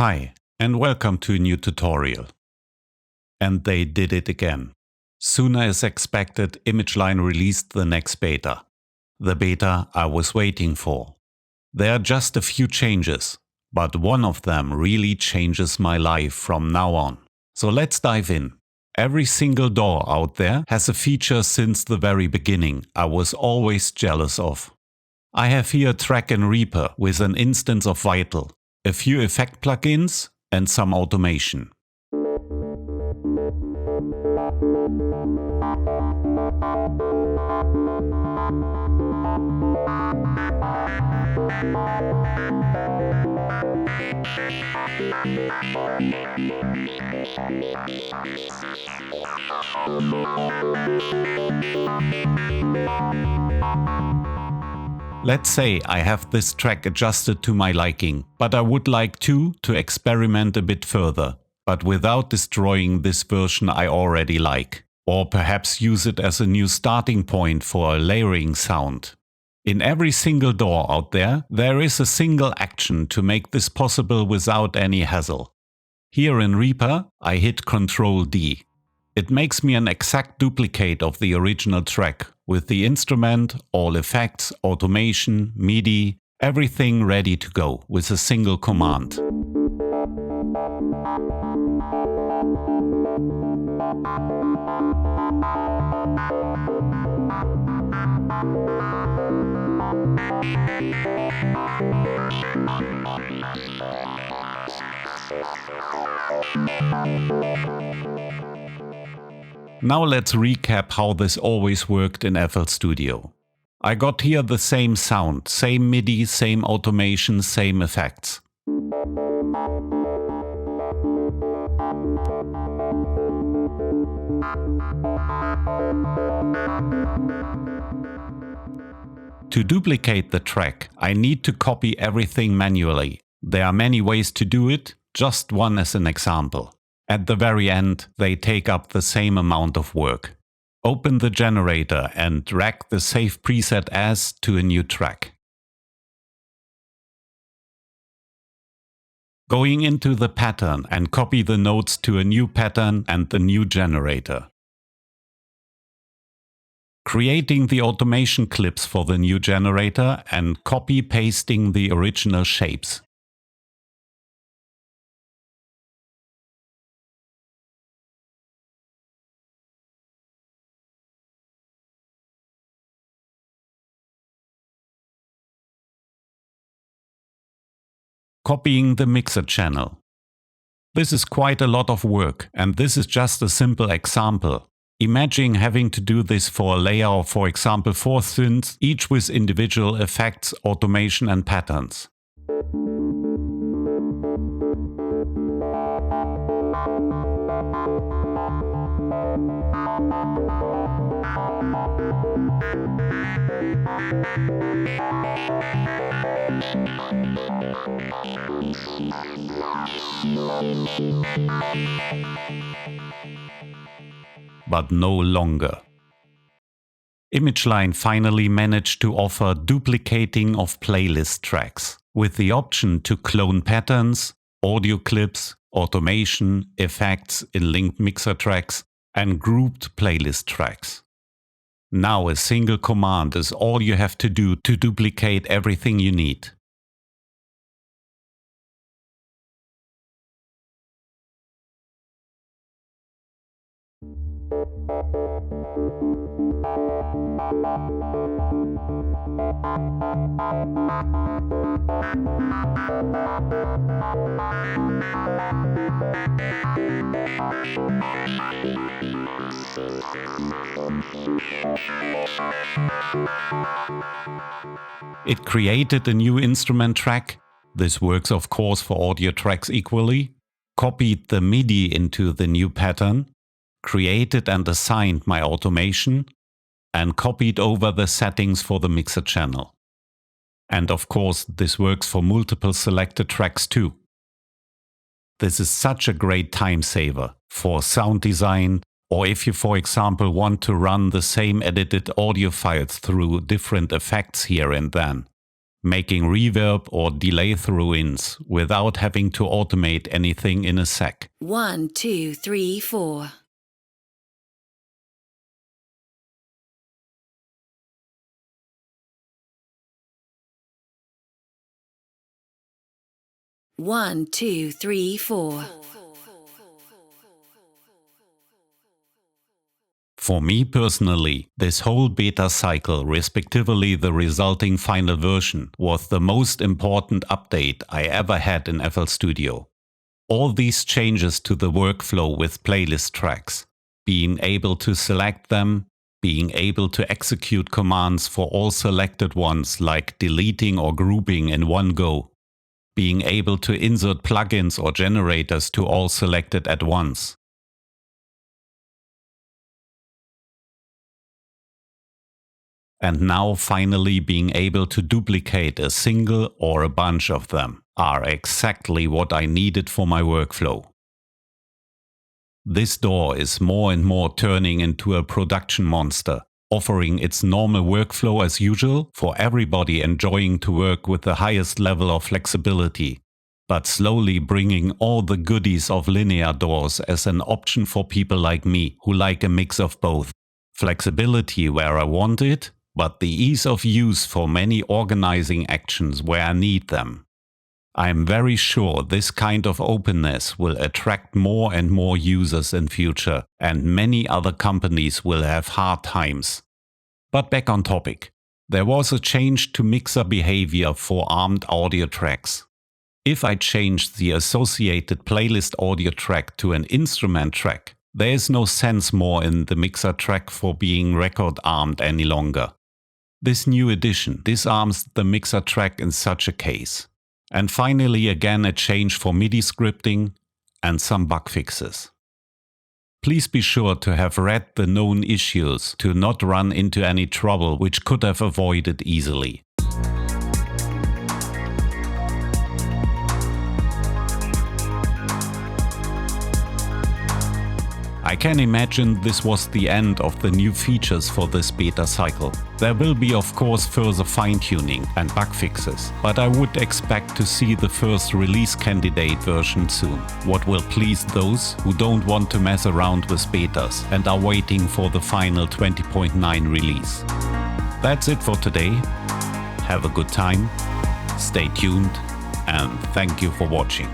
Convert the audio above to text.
Hi, and welcome to a new tutorial. And they did it again. Sooner as expected, ImageLine released the next beta. The beta I was waiting for. There are just a few changes, but one of them really changes my life from now on. So let's dive in. Every single DAW out there has a feature since the very beginning I was always jealous of. I have here a track in Reaper with an instance of Vital, a few effect plugins and some automation. Let's say I have this track adjusted to my liking, but I would like to experiment a bit further, but without destroying this version I already like. Or perhaps use it as a new starting point for a layering sound. In every single DAW out there is a single action to make this possible without any hassle. Here in Reaper, I hit Ctrl D. It makes me an exact duplicate of the original track, with the instrument, all effects, automation, MIDI, everything ready to go with a single command. Now let's recap how this always worked in FL Studio. I got here the same sound, same MIDI, same automation, same effects. To duplicate the track, I need to copy everything manually. There are many ways to do it, just one as an example. At the very end, they take up the same amount of work. Open the generator and drag the Save Preset As to a new track. Going into the pattern and copy the nodes to a new pattern and the new generator. Creating the automation clips for the new generator and copy-pasting the original shapes. Copying the mixer channel. This is quite a lot of work, and this is just a simple example. Imagine having to do this for a layer of, for example, 4 synths, each with individual effects, automation and patterns. But no longer. ImageLine finally managed to offer duplicating of playlist tracks, with the option to clone patterns, audio clips, automation, effects in linked mixer tracks, and grouped playlist tracks. Now a single command is all you have to do to duplicate everything you need. It created a new instrument track. This works of course for audio tracks equally. Copied the MIDI into the new pattern. Created and assigned my automation. And copied over the settings for the mixer channel. And of course, this works for multiple selected tracks too. This is such a great time saver for sound design, or if you, for example, want to run the same edited audio files through different effects here and then. making reverb or delay through-ins without having to automate anything in a sec. 1, 2, 3, 4. One, two, three, four. For me personally, this whole beta cycle, respectively the resulting final version, was the most important update I ever had in FL Studio. All these changes to the workflow with playlist tracks, being able to select them, being able to execute commands for all selected ones like deleting or grouping in one go, being able to insert plugins or generators to all selected at once. And now finally being able to duplicate a single or a bunch of them are exactly what I needed for my workflow. This DAW is more and more turning into a production monster, offering its normal workflow as usual for everybody enjoying to work with the highest level of flexibility, but slowly bringing all the goodies of linear DAWs as an option for people like me who like a mix of both. Flexibility where I want it, but the ease of use for many organizing actions where I need them. I am very sure this kind of openness will attract more and more users in future, and many other companies will have hard times. But back on topic. There was a change to mixer behavior for armed audio tracks. If I changed the associated playlist audio track to an instrument track, there is no sense more in the mixer track for being record armed any longer. This new addition disarms the mixer track in such a case. And finally again a change for MIDI scripting and some bug fixes. Please be sure to have read the known issues to not run into any trouble which could have avoided easily. I can imagine this was the end of the new features for this beta cycle. There will be of course further fine-tuning and bug fixes, but I would expect to see the first release candidate version soon. What will please those who don't want to mess around with betas and are waiting for the final 20.9 release. That's it for today. Have a good time, stay tuned, and thank you for watching.